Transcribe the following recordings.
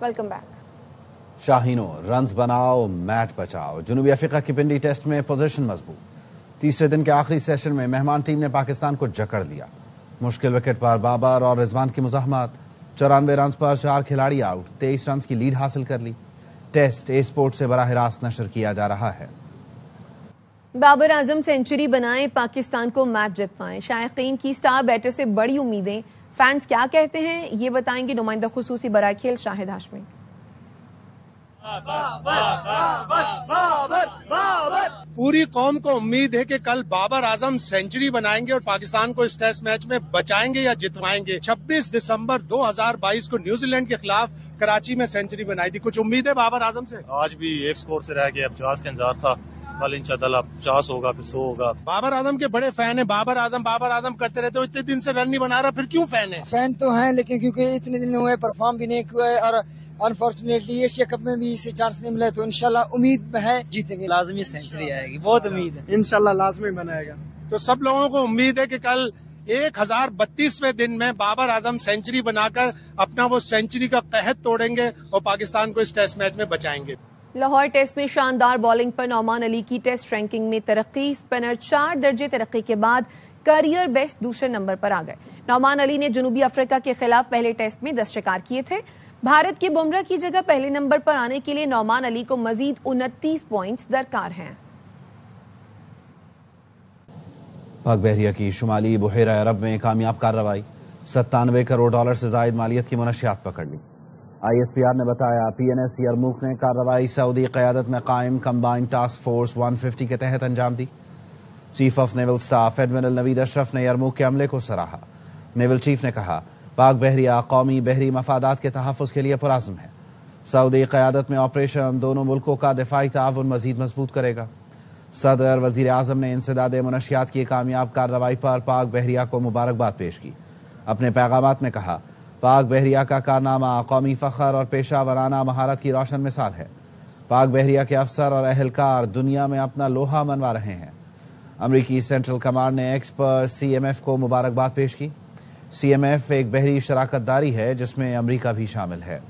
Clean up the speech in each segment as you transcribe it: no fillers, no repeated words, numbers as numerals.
Welcome back. शाहीनों, runs बनाओ match बचाओ। जनूबी अफ्रीका की पिंडी टेस्ट में पोजीशन मजबूत। तीसरे दिन के आखिरी सेशन में मेहमान टीम ने पाकिस्तान को जकड़ लिया। मुश्किल विकेट पर बाबर और रिजवान की मुज़ाहमत। 94 रन्स पर 4 खिलाड़ी आउट। 23 रन्स की लीड हासिल कर ली। टेस्ट ए स्पोर्ट से बराह रास्त नशर किया जा रहा है। बाबर आजम सेंचुरी बनाएं, पाकिस्तान को मैच जितवाएं। शायकीन की स्टार बैटर से बड़ी उम्मीदें। फैंस क्या कहते हैं ये बताएंगे नुमाइंदा खुसूसी बराए खेल शाहिद हाशमी। पूरी कौम को उम्मीद है कि कल बाबर आजम सेंचुरी बनाएंगे और पाकिस्तान को इस टेस्ट मैच में बचाएंगे या जितवाएंगे। 26 दिसंबर 2022 को न्यूजीलैंड के खिलाफ कराची में सेंचुरी बनाई थी। कुछ उम्मीद है बाबर आजम से? आज भी एक स्कोर से रह गया, 50 का इंतजार था। कल इंशाअल्लाह 50 होगा, फिर 100 होगा। बाबर आजम के बड़े फैन है। बाबर आजम करते रहते हो, इतने दिन से रन नहीं बना रहा, फिर क्यों फैन है? फैन तो हैं, लेकिन क्योंकि इतने दिन हुए परफॉर्म भी नहीं हुए और अनफॉर्चुनेटली एशिया कप में भी इसे चांस नहीं मिला, तो इंशाल्लाह उम्मीद है जीतेंगे। लाजमी सेंचुरी आएगी, बहुत उम्मीद है, इंशाल्लाह लाजमी बनाएगा। तो सब लोगों को उम्मीद है कि कल 1032वें दिन में बाबर आजम सेंचुरी बनाकर अपना वो सेंचुरी का कहद तोड़ेंगे और पाकिस्तान को इस टेस्ट मैच में बचाएंगे। लाहौर टेस्ट में शानदार बॉलिंग पर नौमान अली की टेस्ट रैंकिंग में तरक्की। स्पिनर 4 दर्जे तरक्की के बाद करियर बेस्ट दूसरे नंबर पर आ गए। नौमान अली ने जनूबी अफ्रीका के खिलाफ पहले टेस्ट में 10 शिकार किए थे। भारत के बुमराह की जगह पहले नंबर पर आने के लिए नौमान अली को मजीद 29 पॉइंट्स दरकार हैं। पाक बहरिया की शुमाली बुहेरा अरब में कामयाब कार्रवाई। 97 करोड़ डॉलर से जायद मालियत की मुनशियात पकड़ ली। ISPR ने बताया PNS यरमूक ने कार्रवाई सऊदी क़यादत में कायम कंबाइंड टास्क फोर्स 150 के तहत अंजाम दी। Chief of naval staff admiral Naveed Ashraf ने यरमूक के हमले को सराहा। नेवल चीफ ने कहा पाक बहरिया कौमी बहरी मफादात के तहफ़्फ़ुज़ के लिए पुरअज़्म है। सऊदी क़यादत में ऑपरेशन दोनों मुल्कों का दिफ़ाई ताउन मज़ीद मजबूत करेगा। सदर वज़ीर आज़म ने इंसदाद मुनशियात की कामयाब कार्रवाई पर पाक बहरिया को मुबारकबाद पेश की। अपने पैगामात में कहा पाक बहरिया का कारनामा कौमी फ़ख्र और पेशा वराना महारत की रोशन मिसाल है। पाक बहरिया के अफसर और अहलकार दुनिया में अपना लोहा मनवा रहे हैं। अमरीकी सेंट्रल कमांड ने एक्स पर CMF को मुबारकबाद पेश की। CMF एक बहरी शराकत दारी है जिसमें अमरीका भी शामिल है।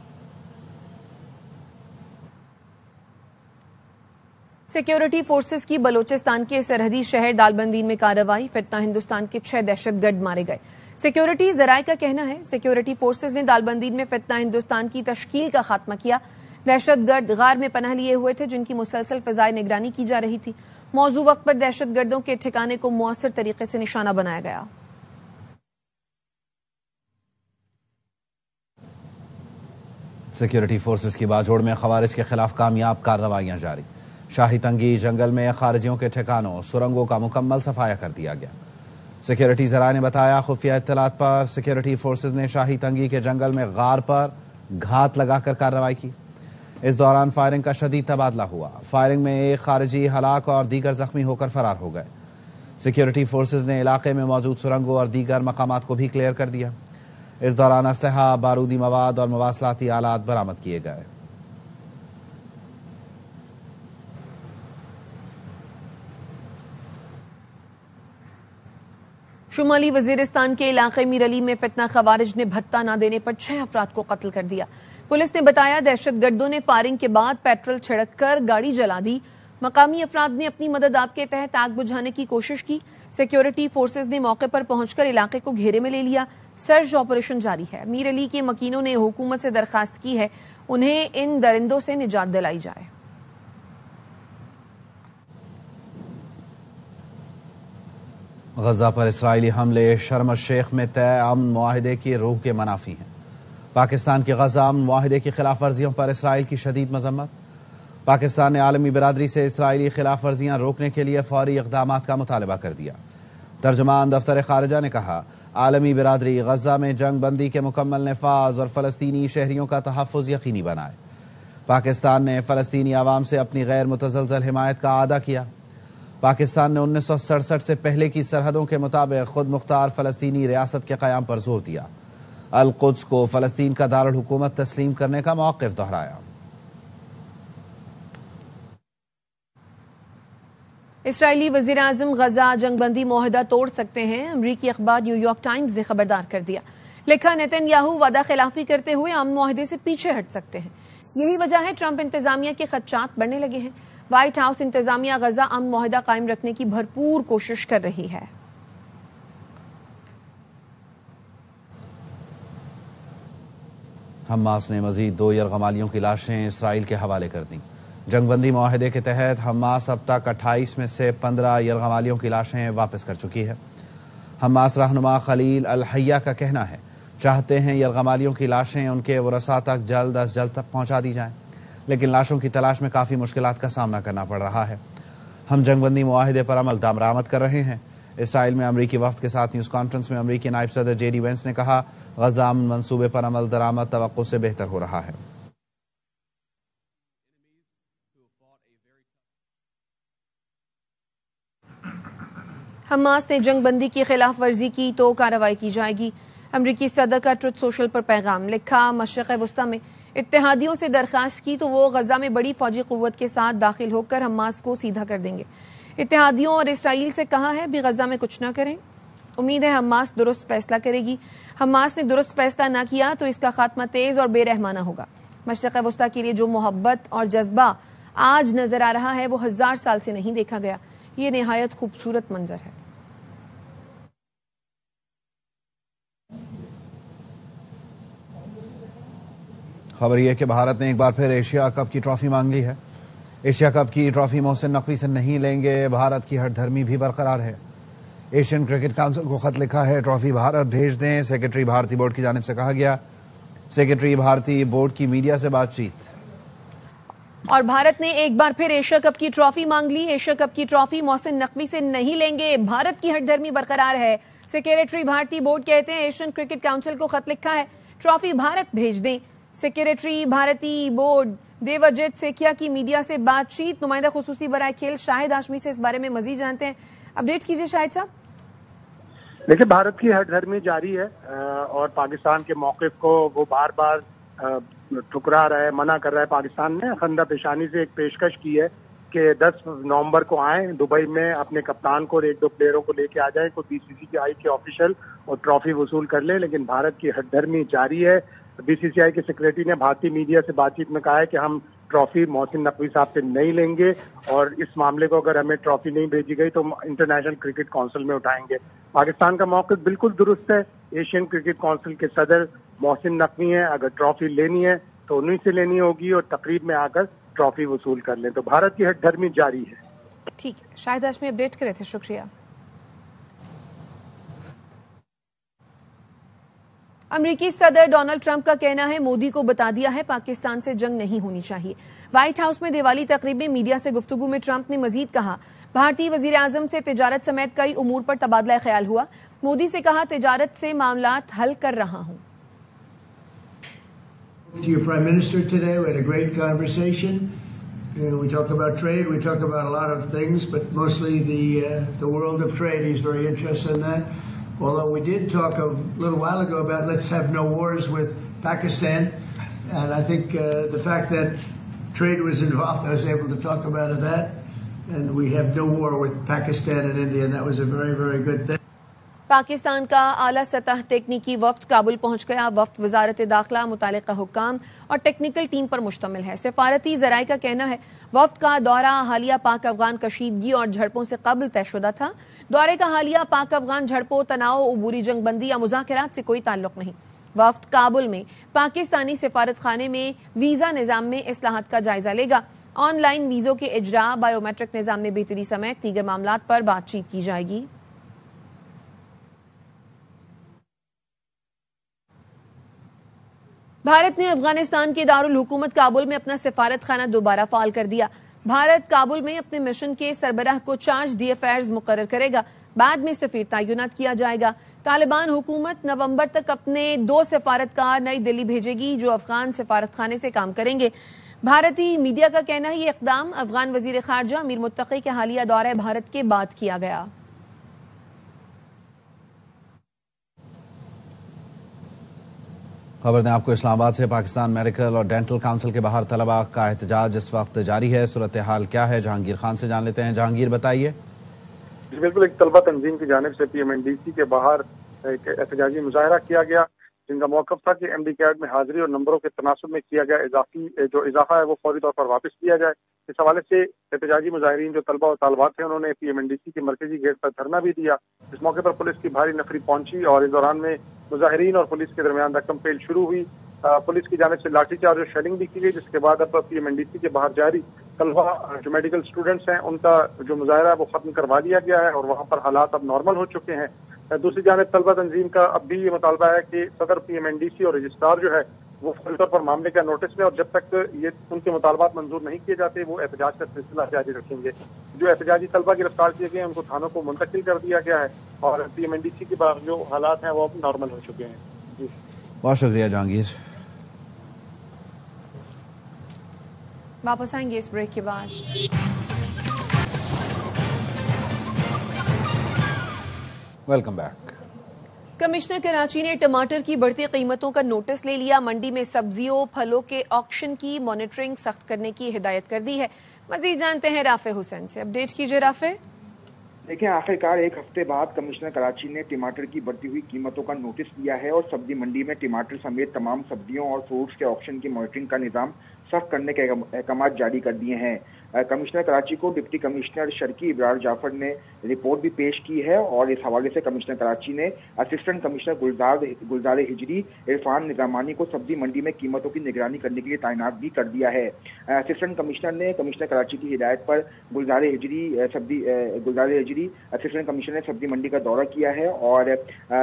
सिक्योरिटी फोर्सेस की बलोचिस्तान के सरहदी शहर दालबंदीन में कार्रवाई। फितना हिंदुस्तान के 6 दहशतगर्द मारे गए। सिक्योरिटी जराये का कहना है सिक्योरिटी फोर्सेस ने दालबंदीन में फितना हिंदुस्तान की तश्कील का खात्मा किया। दहशतगर्द गार में पनाह लिए हुए थे जिनकी मुसलसल फिजाई निगरानी की जा रही थी। मौजू वक्त पर दहशतगर्दों के ठिकाने को मुअस्सर तरीके से निशाना बनाया गया। सिक्योरिटी फोर्सेस की बाजोड़ में खवारिज के खिलाफ कामयाब कार्रवाइयां जारी। शाही तंगी जंगल में खारिजियों के ठिकानों सुरंगों का मुकम्मल सफाया कर दिया गया। सिक्योरिटी ज़राए ने बताया खुफिया इत्तलात पर सिक्योरिटी फोर्सेज ने शाही तंगी के जंगल में गार पर घात लगाकर कार्रवाई की। इस दौरान फायरिंग का शदीद तबादला हुआ। फायरिंग में एक खारिजी हलाक और दीगर जख्मी होकर फरार हो गए। सिक्योरिटी फोर्सेज ने इलाके में मौजूद सुरंगों और दीगर मकामात को भी क्लियर कर दिया। इस दौरान असलहा, बारूदी मवाद और मवासलाती आलात बरामद किए गए। शुमाली वजीरिस्तान के इलाके मीर अली में फितना खवारिज ने भत्ता न देने पर 6 अफराद को कत्ल कर दिया। पुलिस ने बताया दहशतगर्दों ने फायरिंग के बाद पेट्रोल छिड़क कर गाड़ी जला दी। मकामी अफराद ने अपनी मदद आप के तहत आग बुझाने की कोशिश की। सिक्योरिटी फोर्सेज ने मौके पर पहुंचकर इलाके को घेरे में ले लिया। सर्च ऑपरेशन जारी है। मीर अली के मकीनों ने हुकूमत से दरखास्त की है उन्हें इन दरिंदों से निजात दिलाई जाए। गजा पर इसराइली हमले शर्म शेख में तय अमन मुआहिदे की रूह के मनाफी हैं। पाकिस्तान के गजा अमन मुआहिदे की खिलाफ वर्जियों पर इसराइल की शदीद मजम्मत। पाकिस्तान ने आलमी बिरादरी से इसराइली खिलाफ वर्जियां रोकने के लिए फौरी इक़दामात का मुतालबा कर दिया। तर्जुमान दफ्तर खारिजा ने कहा आलमी बिरादरी गजा में जंग बंदी के मुकम्मल नफाज और फलस्तीनी शहरियों का तहफ़्फ़ुज़ यकीनी बनाए। पाकिस्तान ने फलस्तीनी आवाम से अपनी गैर मुतज़लज़ल हिमायत का आदा किया। पाकिस्तान ने 1967 से पहले की सरहदों के मुताबिक खुद मुख्तार फलस्तीनी रियासत के क़याम पर जोर दिया। अल कुद्स को फलस्तीन का दारुल हुकूमत तस्लीम करने का मौक़िफ़ दोहराया। इसराइली वज़ीर-ए-आज़म गजा जंगबंदी मुआहदा तोड़ सकते हैं। अमरीकी अखबार न्यूयॉर्क टाइम्स ने खबरदार कर दिया। لکھا نیتن یاہو وعدہ خلافی کرتے ہوئے امن معاہدے سے پیچھے ہٹ سکتے ہیں. یہی وجہ ہے ٹرمپ انتظامیہ کے خدشات بڑھنے لگے ہیں. وائٹ ہاؤس انتظامیہ غزہ امن معاہدہ قائم رکھنے کی بھرپور کوشش کر رہی ہے. حماس نے مزید 2 یرغمالیوں کی لاشیں اسرائیل کے حوالے کر دیں. جنگ بندی معاہدے کے تحت حماس اب تک 28 میں سے 15 یرغمالیوں کی لاشیں واپس کر چکی ہے. حماس رہنما خلیل الحیہ کا کہنا ہے چاہتے ہیں یرغمالیوں کی لاشیں ان کے ورثاء تک جلد از جلد تک پہنچا دی جائیں، لیکن لاشوں کی تلاش میں کافی مشکلات کا سامنا کرنا پڑ رہا ہے. ہم جنگ بندی معاہدے پر عمل درآمد کر رہے ہیں. اسرائیل میں امریکی وفد کے ساتھ نیوز کانفرنس میں امریکی نائب صدر جے ڈی وینس نے کہا غزہ امن منصوبے پر عمل درآمد توقع سے بہتر ہو رہا ہے. حماس نے جنگ بندی کی خلاف ورزی کی تو کارروائی کی جائے گی. امریکی صدر کا ٹروتھ سوشل پر پیغام. لکھا مشرق وسطی میں اتحادیوں سے درخواست کی تو وہ غزہ میں بڑی فوجی قوت کے ساتھ داخل ہو کر حماس کو سیدھا کر دیں گے. اتحادیوں اور اسرائیل سے کہا ہے بھی غزہ میں کچھ نہ کریں. امید ہے حماس درست فیصلہ کرے گی. حماس نے درست فیصلہ نہ کیا تو اس کا خاتمہ تیز اور بے رحمانہ ہوگا. مشرق وسطی کے لیے جو محبت اور جذبہ آج نظر آ رہا ہے وہ 1000 سال سے نہیں دیکھا گیا. یہ نہایت خوبصورت منظر ہے. خبر یہ کہ بھارت نے ایک بار پھر ایشیا کپ کی ٹرافی مانگ لی ہے. ایشیا کپ کی ٹرافی محسن نقوی سے نہیں لیں گے. بھارت کی ہٹ دھرمی بھی برقرار ہے. ایشین کرکٹ کونسل کو خط لکھا ہے ٹرافی بھارت بھیج دیں. سیکرٹری بھارتی بورڈ کی جانب سے کہا گیا. سیکرٹری بھارتی بورڈ کی میڈیا سے بات چیت. اور بھارت نے ایک بار پھر ایشیا کپ کی ٹرافی مانگ لی. ایشیا کپ کی ٹرافی محسن نقوی سے نہیں لیں گے. بھارت کی ہٹ دھرمی برقرار ہے. سیکرٹری بھارتی بورڈ کہتے ہیں ایشین کرکٹ کونسل کو خط لکھا ہے ٹرافی بھارت بھیج دیں. سیکرٹری بھارتی بورڈ دیوجیت سیکھیا کی میڈیا سے بات چیت. نمائندہ خصوصی برائے کھیل شاہد ہاشمی سے اس بارے میں مزید جانتے ہیں. اپڈیٹ کیجیے شاہد صاحب. دیکھیں بھارت کی ہٹ دھرمی جاری ہے اور پاکستان کے موقف کو وہ بار بار ٹھکرا رہا ہے، منع کر رہا ہے. پاکستان نے خندہ پیشانی سے ایک پیشکش کی ہے کہ 10 نومبر کو آئیں دبئی میں، اپنے کپتان کو اور 1-2 پلیئروں کو لے کے آ جائیں، کوئی BCCI کے آفیشل اور ٹرافی وصول کر لیں. لیکن بھارت کی ہٹ دھرمی جاری ہے. BCCI کے سیکرٹری نے بھارتی میڈیا سے بات چیت میں کہا ہے کہ ہم ٹرافی محسن نقوی صاحب سے نہیں لیں گے اور اس معاملے کو اگر ہمیں ٹرافی نہیں بھیجی گئی تو انٹرنیشنل کرکٹ کونسل میں اٹھائیں گے. پاکستان کا موقف بالکل درست ہے. ایشین کرکٹ کونسل کے صدر محسن نقوی ہیں. اگر ٹرافی لینی ہے تو انہیں سے لینی ہوگی اور تقریب میں آ کر ٹرافی وصول کر لیں. تو بھارت کی ہٹ دھرمی جاری ہے. ٹھیک ہے شاہد ہاشمی اپڈیٹ کرے تھے، شکریہ. امریکی صدر ڈونلڈ ٹرمپ کا کہنا ہے مودی کو بتا دیا ہے پاکستان سے جنگ نہیں ہونی چاہیے. وائٹ ہاؤس میں دیوالی تقریب میں میڈیا سے گفتگو میں ٹرمپ نے مزید کہا بھارتی وزیر اعظم سے تجارت سمیت کئی امور پر تبادلہ خیال ہوا. مودی سے کہا تجارت سے معاملات حل کر رہا ہوں. To your Prime Minister today, we had a great conversation. We talked about trade, we talked about a lot of things, but mostly the world of trade. He's very interested in that. Although we did talk a little while ago about let's have no wars with Pakistan, and I think the fact that trade was involved, I was able to talk about that, and we have no war with Pakistan and India, and that was a very, very good thing. Pakistan کا اعلیٰ سطح تکنیکی وفد کابل پہنچ گیا. وفد وزارت داخلہ، متعلقہ حکام اور ٹیکنیکل ٹیم پر مشتمل ہے. سفارتی ذرائع کا کہنا ہے وفد کا دورہ حالیہ پاک افغان کشیدگی اور جھڑپوں سے قبل طے شدہ تھا. دورے کا حالیہ پاک افغان جھڑپوں، تناؤ، عبوری جنگ بندی یا مذاکرات سے کوئی تعلق نہیں. وفد کابل میں پاکستانی سفارت خانے میں ویزا نظام میں اصلاحات کا جائزہ لے گا. آن لائن ویزوں کے اجراء، بائیو میٹرک نظام میں بہتری سمیت دیگر معاملات پر بات چیت کی جائے گی. بھارت نے افغانستان کے دارالحکومت کابل میں اپنا سفارت خانہ دوبارہ فعال کر دیا. بھارت کابل میں اپنے مشن کے سربراہ کو چارج ڈی افیئرز مقرر کرے گا. بعد میں سفیر تعینات کیا جائے گا. طالبان حکومت نومبر تک اپنے 2 سفارتکار نئی دلی بھیجے گی جو افغان سفارت خانے سے کام کریں گے. بھارتی میڈیا کا کہنا ہے یہ اقدام افغان وزیر خارجہ امیر متقی کے حالیہ دورہ بھارت کے بعد کیا گیا. خبر دیں آپ کو اسلام آباد سے. پاکستان میڈیکل اور ڈینٹل کونسل کے باہر طلباء کا احتجاج اس وقت جاری ہے. صورتحال کیا ہے جہانگیر خان سے جان لیتے ہیں. جہانگیر بتائیے. بالکل ایک طلبہ تنظیم کی جانب سے PMNDC کے باہر ایک احتجاجی مظاہرہ کیا گیا جن کا موقف تھا کہ MD کیٹ میں حاضری اور نمبروں کے تناسب میں کیا گیا اضافہ ہے وہ فوری طور پر واپس کیا جائے۔ اس حوالے سے احتجاجی مظاہرین جو طلبہ و طالبات تھے انہوں نے PMNDC کے مرکزی گیٹ پر دھرنا بھی دیا۔ اس موقع پر پولیس کی بھاری نفری پہنچی اور اس دوران میں مظاہرین اور پولیس کے درمیان رقم پیل شروع ہوئی۔ پولیس کی جانب سے لاٹھی چارج اور شیلنگ بھی کی گئی، جس کے بعد اب PMNDC کے باہر جاری طلبہ جو میڈیکل اسٹوڈنٹس ہیں ان کا جو مظاہرہ ہے وہ ختم کروا دیا گیا ہے اور وہاں پر حالات اب نارمل ہو چکے ہیں۔ دوسری جانب طلبہ تنظیم کا اب بھی یہ مطالبہ ہے کہ صدر PMNDC اور رجسٹرار جو ہے وہ فوری طور پر معاملے کا نوٹس لیں اور جب تک یہ ان کے مطالبات منظور نہیں کیے جاتے وہ احتجاج کا سلسلہ جاری رکھیں گے۔ جو احتجاجی طلبہ گرفتار کیے گئے ہیں ان کو تھانوں کو منتقل کر دیا گیا ہے اور PMNDC کے بعد جو حالات ہیں وہ اب نارمل ہو چکے ہیں۔ جی بہت شکریہ جہانگیر۔ واپس آئیں گے اس بریک کے بعد۔ Welcome back. کمشنر کراچی نے ٹماٹر کی بڑھتی قیمتوں کا نوٹس لے لیا۔ منڈی میں سبزیوں پھلوں کے آکشن کی مانیٹرنگ سخت کرنے کی ہدایت کر دی ہے۔ مزید جانتے ہیں رافع حسین سے۔ اپڈیٹ کیجیے رافع۔ دیکھیں آخرکار ایک ہفتے بعد کمشنر کراچی نے ٹماٹر کی بڑھتی ہوئی قیمتوں کا نوٹس دیا ہے اور سبزی منڈی میں ٹماٹر سمیت تمام سبزیوں اور فروٹس کے آکشن کی مانیٹرنگ کا نظام سخت کرنے کے احکامات جاری کر دیے ہیں۔ کمشنر کراچی کو ڈپٹی کمشنر شرکی ابرار جعفر نے رپورٹ بھی پیش کی ہے اور اس حوالے سے کمشنر کراچی نے اسسٹنٹ کمشنر گلزار ہجری عرفان نظامانی کو سبزی منڈی میں قیمتوں کی نگرانی کرنے کے لیے تعینات بھی کر دیا ہے۔ اسسٹنٹ کمشنر نے کمشنر کراچی کی ہدایت پر گلزار ہجری اسسٹنٹ کمشنر نے سبزی منڈی کا دورہ کیا ہے اور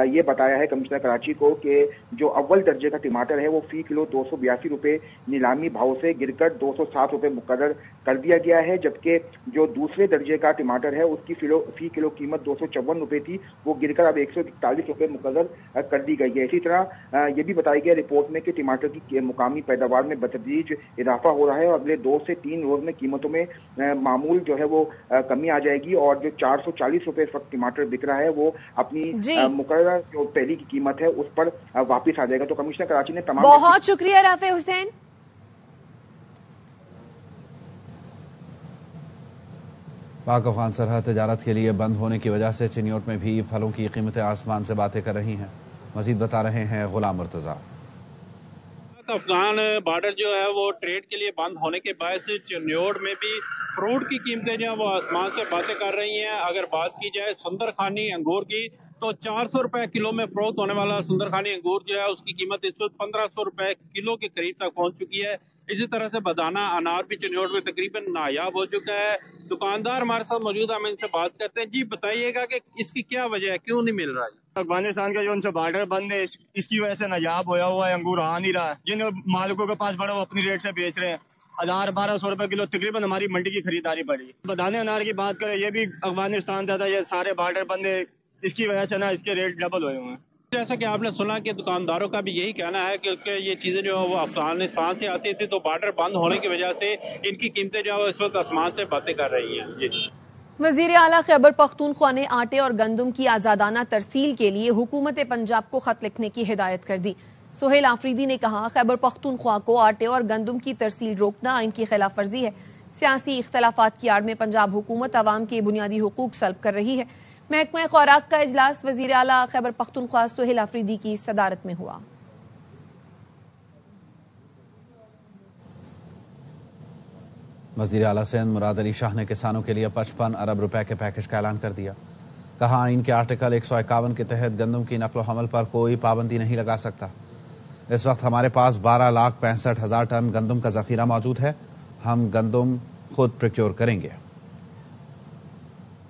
یہ بتایا ہے کمشنر کراچی کو کہ جو اول درجے کا ٹماٹر ہے وہ فی کلو 282 روپے نیلامی بھاؤ سے گر کر 207 روپے مقرر کر دیا گیا ہے، جبکہ جو دوسرے درجے کا ٹماٹر ہے اس کی فی کلو قیمت 254 روپے تھی، وہ گر کر اب 141 روپے مقرر کر دی گئی ہے۔ اسی طرح یہ بھی بتائی گیا رپورٹ میں کہ ٹماٹر کی مقامی پیداوار میں بتدریج اضافہ ہو رہا ہے اور اگلے 2 سے 3 روز میں قیمتوں میں معمول جو ہے وہ کمی آ جائے گی اور جو 440 روپے اس وقت ٹماٹر بک رہا ہے وہ اپنی مقررہ جو پہلی کی قیمت ہے اس پر واپس آ جائے گا۔ تو کمشنر کراچی نے تمام بہت شکریہ رافع حسین۔ پاک افغان سرحد تجارت کے لیے بند ہونے کی وجہ سے چنیوٹ میں بھی پھلوں کی قیمتیں آسمان سے باتیں کر رہی ہیں۔ مزید بتا رہے ہیں غلام مرتضیٰ۔ پاک افغان بارڈر جو ہے وہ ٹریڈ کے لیے بند ہونے کے باعث چنیوٹ میں بھی فروٹ کی قیمتیں جو ہیں وہ آسمان سے باتیں کر رہی ہیں۔ اگر بات کی جائے سندر خانی انگور کی تو 400 روپے کلو میں فروخت ہونے والا سندر خانی انگور جو ہے اس کی قیمت اس وقت 1500 روپے کلو کے قریب تک پہنچ چکی ہے۔ اسی طرح سے بدانہ انار بھی چنیوٹ میں تقریباً نایاب ہو چکا ہے۔ دکاندار ہمارے ساتھ موجود ہیں، ہم ان سے بات کرتے ہیں۔ جی بتائیے گا کہ اس کی کیا وجہ ہے، کیوں نہیں مل رہا ہے؟ افغانستان کا جو ان سے بارڈر بند ہے اس کی وجہ سے نایاب ہوا ہوا ہے، انگور آ نہیں رہا ہے۔ جن مالکوں کے پاس بڑا وہ اپنی ریٹ سے بیچ رہے ہیں، 1200 روپے کلو تقریباً ہماری منڈی کی خریداری پڑی۔ بدانے انار کی بات کریں یہ بھی افغانستان سے تھا، یہ سارے بارڈر بند ہے، اس کی وجہ سے نا اس کے ریٹ ڈبل ہوئے ہوئے ہیں۔ جیسا کہ آپ نے سنا کہ دکانداروں کا بھی یہی کہنا ہے کہ یہ چیزیں جو وہ افغانستان سے آتی تھی تو بارڈر بند ہونے کی وجہ سے ان کی قیمتیں جو ہے اس وقت آسمان سے باتیں کر رہی ہیں۔ جی وزیر اعلیٰ خیبر پختونخوا نے آٹے اور گندم کی آزادانہ ترسیل کے لیے حکومت پنجاب کو خط لکھنے کی ہدایت کر دی۔ سہیل آفریدی نے کہا خیبر پختونخوا کو آٹے اور گندم کی ترسیل روکنا آئین کی خلاف ورزی ہے۔ سیاسی اختلافات کی آڑ میں پنجاب حکومت عوام کے بنیادی حقوق سلب کر رہی ہے۔ محکمہ خوراک کا اجلاس وزیر اعلیٰ خیبر پختونخوا سہیل آفریدی کی صدارت میں ہوا۔ وزیر اعلیٰ سندھ مراد علی شاہ نے کسانوں کے لیے 55 ارب روپے کے پیکج کا اعلان کر دیا۔ کہا آئین کے آرٹیکل 151 کے تحت گندم کی نقل و حمل پر کوئی پابندی نہیں لگا سکتا۔ اس وقت ہمارے پاس 12,65,000 ٹن گندم کا ذخیرہ موجود ہے، ہم گندم خود پروکیور کریں گے۔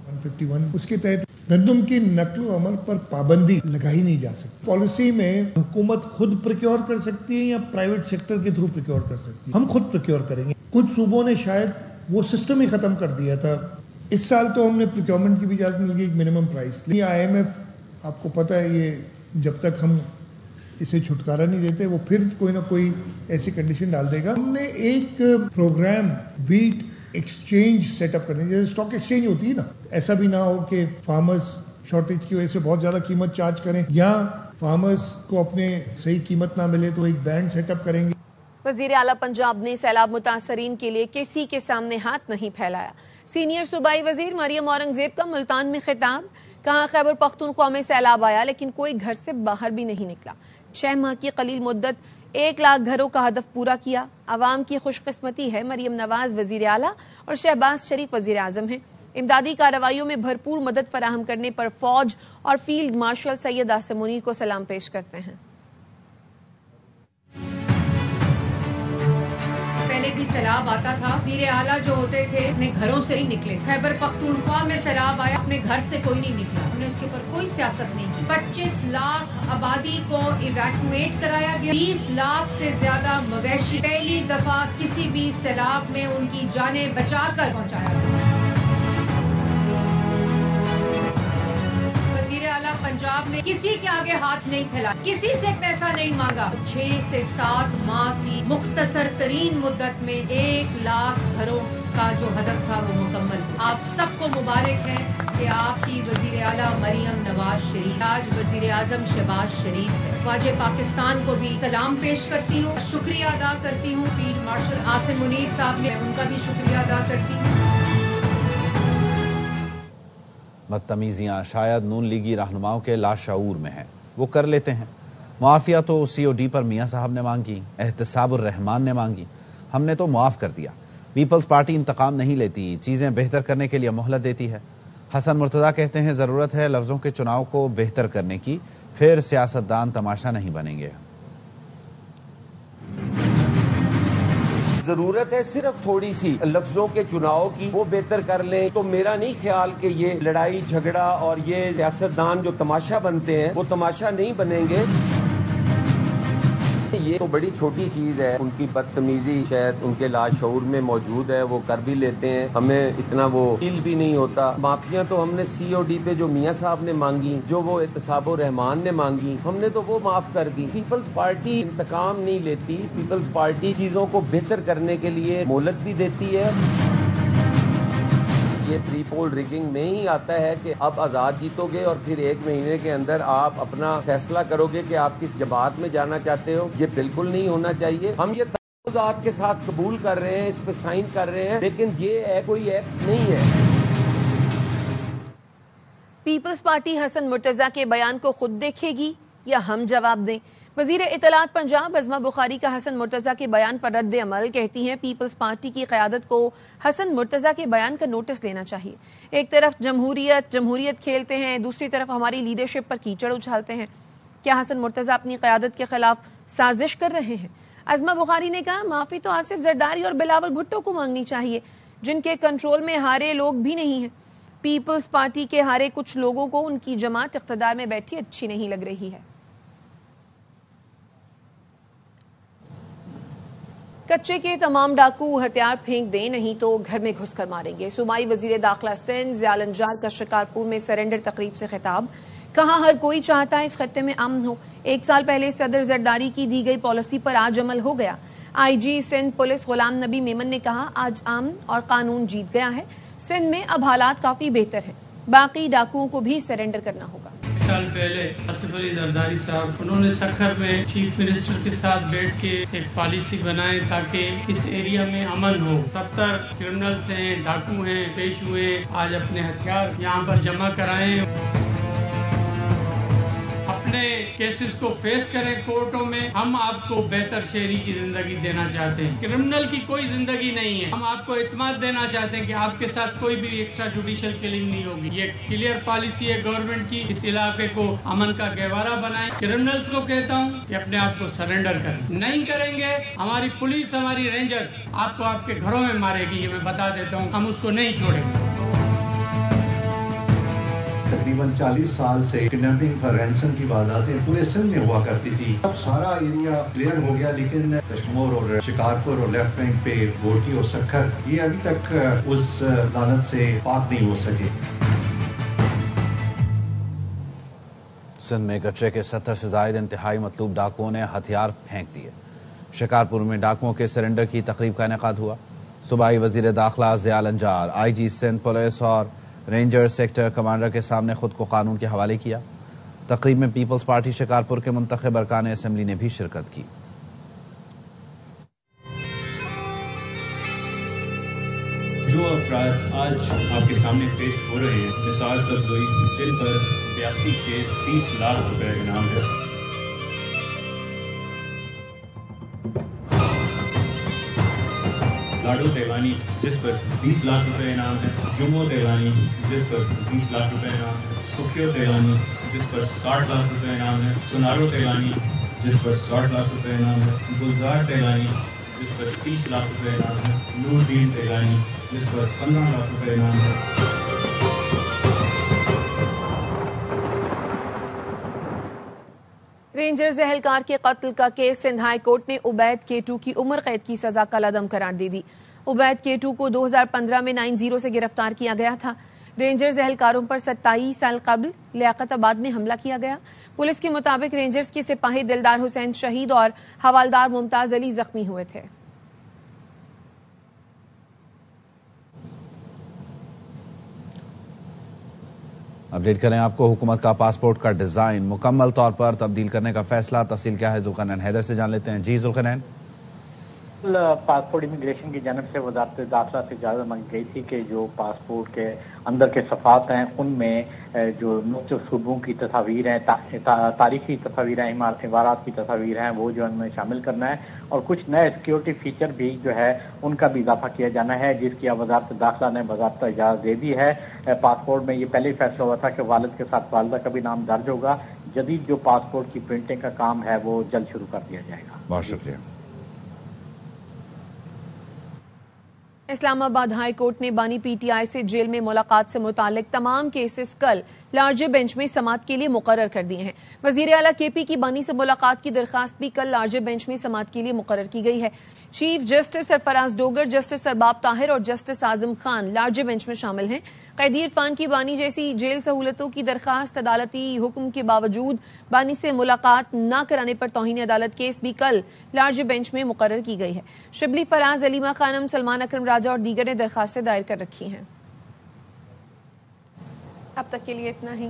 151 اس کے تحت گندم کی نقل و حمل پر پابندی لگائی نہیں جا سکتی۔ پالیسی میں حکومت خود پروکیور کر سکتی ہے یا پرائیویٹ سیکٹر کے تھرو پروکیور کر سکتی ہے، ہم خود پروکیور کریں گے۔ کچھ صوبوں نے شاید وہ سسٹم ہی ختم کر دیا تھا۔ اس سال تو ہم نے پروکیورمنٹ کی بھی اجازت مل گئی، ایک منیمم پرائس۔ یہ IMF آپ کو پتہ ہے یہ جب تک ہم اسے چھٹکارا نہیں دیتے وہ پھر کوئی نہ کوئی ایسی کنڈیشن ڈال دے گا۔ ہم نے ایک پروگرام ویٹ ایکسچینج سیٹ اپ کرنے، جیسے اسٹاک ایکسچینج ہوتی ہے نا، ایسا بھی نہ ہو کہ فارمرز شارٹیج کی وجہ سے بہت زیادہ قیمت چارج کریں یا فارمرز کو اپنے صحیح قیمت نہ ملے، تو ایک بینڈ سیٹ اپ کریں گے۔ وزیر اعلیٰ پنجاب نے سیلاب متاثرین کے لیے کسی کے سامنے ہاتھ نہیں پھیلایا۔ سینئر صوبائی وزیر مریم اورنگزیب کا ملتان میں خطاب، کہا خیبر پختونخوا میں سیلاب آیا لیکن کوئی گھر سے باہر بھی نہیں نکلا۔ 6 माह की कलील मुद्दत 1 लाख घरों का हदफ पूरा किया। अवाम की खुशकिस्मती है मरियम नवाज वजीर आला और शहबाज शरीफ वजीर आजम हैं। इमदादी कार्रवाइयों में भरपूर मदद फराहम करने पर फौज और फील्ड मार्शल सैयद आसिम मुनीर को सलाम पेश करते हैं। पहले भी सैलाब आता था, वज़ीर आला जो होते थे अपने घरों से ही निकले। खैबर पख्तूनख्वा में सैलाब आया, अपने घर से कोई नहीं निकला, हमने उसके ऊपर कोई सियासत नहीं की। 25 लाख आबादी को इवैक्यूएट कराया गया। 20 लाख से ज्यादा मवेशी पहली दफा किसी भी सैलाब में उनकी जानें बचाकर पहुंचाया गया। पंजाब ने किसी के आगे हाथ नहीं फैला, किसी से पैसा नहीं मांगा। 6 से 7 माह की मुख्तसर तरीन मुद्दत में 1 लाख घरों का जो हदफ था वो मुकम्मल। आप सबको मुबारक है कि आपकी वजीर आला मरियम नवाज शरीफ आज वजीर आजम शहबाज शरीफ है। ख्वाजा पाकिस्तान को भी सलाम पेश करती हूँ, शुक्रिया अदा करती हूँ। फील्ड मार्शल आसिम मुनीर साहब ने उनका भी शुक्रिया अदा करती हूँ। बदतमीजियाँ शायद नून लीगी रहनुमाओं के लाशऊर में हैं, वो कर लेते हैं। मुआफिया तो COD पर मियाँ साहब ने मांगी, एहतसाबुर रहमान ने मांगी, हमने तो मुआफ़ कर दिया। पीपल्स पार्टी इंतकाम नहीं लेती, चीज़ें बेहतर करने के लिए मोहलत देती है। हसन मुर्तज़ा कहते हैं ज़रूरत है लफ्ज़ों के चुनाव को बेहतर करने की, फिर सियासतदान तमाशा नहीं बनेंगे। जरूरत है सिर्फ थोड़ी सी लफ्जों के चुनाव की, वो बेहतर कर लें तो मेरा नहीं ख्याल कि ये लड़ाई झगड़ा और ये सियासतदान जो तमाशा बनते हैं वो तमाशा नहीं बनेंगे। ये तो बड़ी छोटी चीज है, उनकी बदतमीजी शायद उनके लाशऊर में मौजूद है, वो कर भी लेते हैं, हमें इतना वो फील भी नहीं होता। माफिया तो हमने COD पे जो मियाँ साहब ने मांगी, जो वो एहतसाबुर रहमान ने मांगी, हमने तो वो माफ कर दी। पीपल्स पार्टी इंतकाम नहीं लेती, पीपल्स पार्टी चीजों को बेहतर करने के लिए मोहलत भी देती है। ये प्री पोल रिगिंग में ही आता है कि आप आज़ाद जीतोगे और फिर 1 महीने के अंदर आप अपना फैसला करोगे कि आप किस जमात में जाना चाहते हो। ये बिल्कुल नहीं होना चाहिए। हम ये तहफ़्फ़ुज़ात के साथ कबूल कर रहे हैं, इस पे साइन कर रहे हैं, लेकिन ये कोई एक्ट नहीं है। पीपल्स पार्टी हसन मुर्तज़ा के बयान को खुद देखेगी या हम जवाब दें? वज़ीर इत्तलात पंजाब अज़मा बुखारी का हसन मुर्तज़ा के बयान पर रद्द अमल। कहती हैं पीपल्स पार्टी की क़यादत को हसन मुर्तज़ा के बयान का नोटिस लेना चाहिए। एक तरफ जमहूरियत खेलते हैं, दूसरी तरफ हमारी लीडरशिप पर कीचड़ उछालते हैं। क्या हसन मुर्तज़ा अपनी क़यादत के खिलाफ साजिश कर रहे हैं? अज़मा बुखारी ने कहा माफ़ी तो आसिफ जरदारी और बिलावल भुट्टो को मांगनी चाहिए, जिनके कंट्रोल में हारे लोग भी नहीं हैं। पीपल्स पार्टी के हारे कुछ लोगों को उनकी जमात इक़्तिदार में बैठी अच्छी नहीं लग रही है। कच्चे के तमाम डाकू हथियार फेंक दें, नहीं तो घर में घुसकर मारेंगे। सूबाई वजीर दाखिला सिंध ज़ियाल अंजार का शिकारपुर में सरेंडर तकरीब से खिताब। कहा हर कोई चाहता है इस खत्ते में अमन हो। 1 साल पहले सदर जरदारी की दी गई पॉलिसी पर आज अमल हो गया। IG सिंध पुलिस गुलाम नबी मेमन ने कहा आज अमन और कानून जीत गया है। सिंध में अब हालात काफी बेहतर हैं, बाकी डाकुओं को भी सरेंडर करना होगा। 1 साल पहले आसिफ अली जरदारी साहब उन्होंने सखर में चीफ मिनिस्टर के साथ बैठ के एक पॉलिसी बनाई ताकि इस एरिया में अमन हो। 70 क्रिमिनल्स हैं, डाकू हैं, पेश हुए, आज अपने हथियार यहाँ पर जमा कराएं, अपने केसेस को फेस करें कोर्टों में। हम आपको बेहतर शहरी की जिंदगी देना चाहते हैं, क्रिमिनल की कोई जिंदगी नहीं है। हम आपको इत्मीनान देना चाहते हैं कि आपके साथ कोई भी एक्स्ट्रा जुडिशियल किलिंग नहीं होगी। ये क्लियर पॉलिसी है गवर्नमेंट की। इस इलाके को अमन का गहवारा बनाएं। क्रिमिनल्स को कहता हूँ कि अपने आप को सरेंडर करें, नहीं करेंगे हमारी पुलिस, हमारी रेंजर आपको आपके घरों में मारेगी, ये मैं बता देता हूँ। हम उसको नहीं छोड़ेंगे। तकरीबन 40 साल से किडनैपिंग पर रैंसम की वारदातें पूरे सिंध में हुआ करती थी। अब सारा एरिया क्लियर हो गया, लेकिन कश्मीर और शिकारपुर और लेफ्ट बैंक पे गोटी और सखर ये अभी तक उस लानत से पाक नहीं हो सके। सिंध में कचरे के 70 से जायद इंतहाई मतलूब डाकुओं ने हथियार फेंक दिए। शिकारपुर में डाकुओं के सरेंडर की तकरीब का इनेकाद हुआ। सूबाई वजीर दाखिला ज़ियाल अंजार, IG सिंध पुलिस और रेंजर सेक्टर कमांडर के सामने खुद को कानून के हवाले किया। तकरीब में पीपल्स पार्टी शिकारपुर के मुंतखब अरकान असेंबली ने भी शिरकत की। जो अफराद आज आपके सामने पेश हो रहे हैं, निसार सब्ज़ोई, जिन पर 82 केस 30 लाख रुपए इनाम है। लाडो देवानी जिस पर 20 लाख रुपए इनाम है, जुमो देवानी जिस पर 20 लाख रुपए इनाम है, सुखियो देवानी जिस पर 60 लाख रुपए इनाम है, सुनारो देवानी जिस पर 60 लाख रुपए इनाम है, गुलजार देवानी जिस पर 30 लाख रुपए इनाम है, नूरदीन देवानी जिस पर 15 लाख रुपए इनाम है। रेंजर्स एहलकार के कत्ल का केस सिंध हाई कोर्ट ने उबैद केटू की उम्र कैद की सजा कलअदम करार दे दी। उबैद केटू को 2015 में 90 से गिरफ्तार किया गया था। रेंजर्स एहलकारों पर 27 साल कबल लियाकताबाद में हमला किया गया। पुलिस के मुताबिक रेंजर्स के सिपाही दिलदार हुसैन शहीद और हवालदार मुमताज अली जख्मी हुए थे। अपडेट करें आपको, हुकूमत का पासपोर्ट का डिजाइन मुकम्मल तौर पर तब्दील करने का फैसला। तफसील क्या है जुल्करनैन हैदर से जान लेते हैं। जी जुल्करनैन। पासपोर्ट इमिग्रेशन की जानब से वजारत दाखिला से इजाज़त मांगी गई थी कि जो पासपोर्ट के अंदर के सफ़ात हैं उनमें जो मुख्तलिफ सूबों की तस्वीर हैं, तारीखी तस्वीर हैं, इमारत की तस्वीर हैं, वो जो उनमें शामिल करना है और कुछ नए सिक्योरिटी फीचर भी जो है उनका भी इजाफा किया जाना है, जिसकी वजारत दाखिला ने बाज़ाब्ता इजाज़त दे दी है। पासपोर्ट में ये पहले ही फैसला हुआ था कि वालिद के साथ वालिदा का भी नाम दर्ज होगा। जदीद जो पासपोर्ट की प्रिंटिंग का काम है वो जल्द शुरू कर दिया जाएगा। बहुत शुक्रिया। इस्लामाबाद हाई कोर्ट ने बानी पीटीआई से जेल में मुलाकात से मुतालिक तमाम केसेस कल लार्जर बेंच में समाअत के लिए मुकर्रर कर दिए हैं। वजीर आला केपी की बानी से मुलाकात की दरखास्त भी कल लार्जर बेंच में समाअत के लिए मुकर्रर की गई है। Chief justice Sarfraz Dogar, justice सरबाब ताहिर और justice Azam Khan larger bench में शामिल हैं। कैदी इरफान की बानी जैसी जेल सहूलतों की दरखास्त अदालती हुक्म के बावजूद बानी से मुलाकात न कराने पर तौहीन अदालत केस भी कल लार्जर बेंच में मुकर्रर की गई है। शिबली, फराज, अलीमा खानम, सलमान अकरम राजा और दीगर ने दरखास्तें दायर कर रखी हैं। अब तक के लिए इतना ही।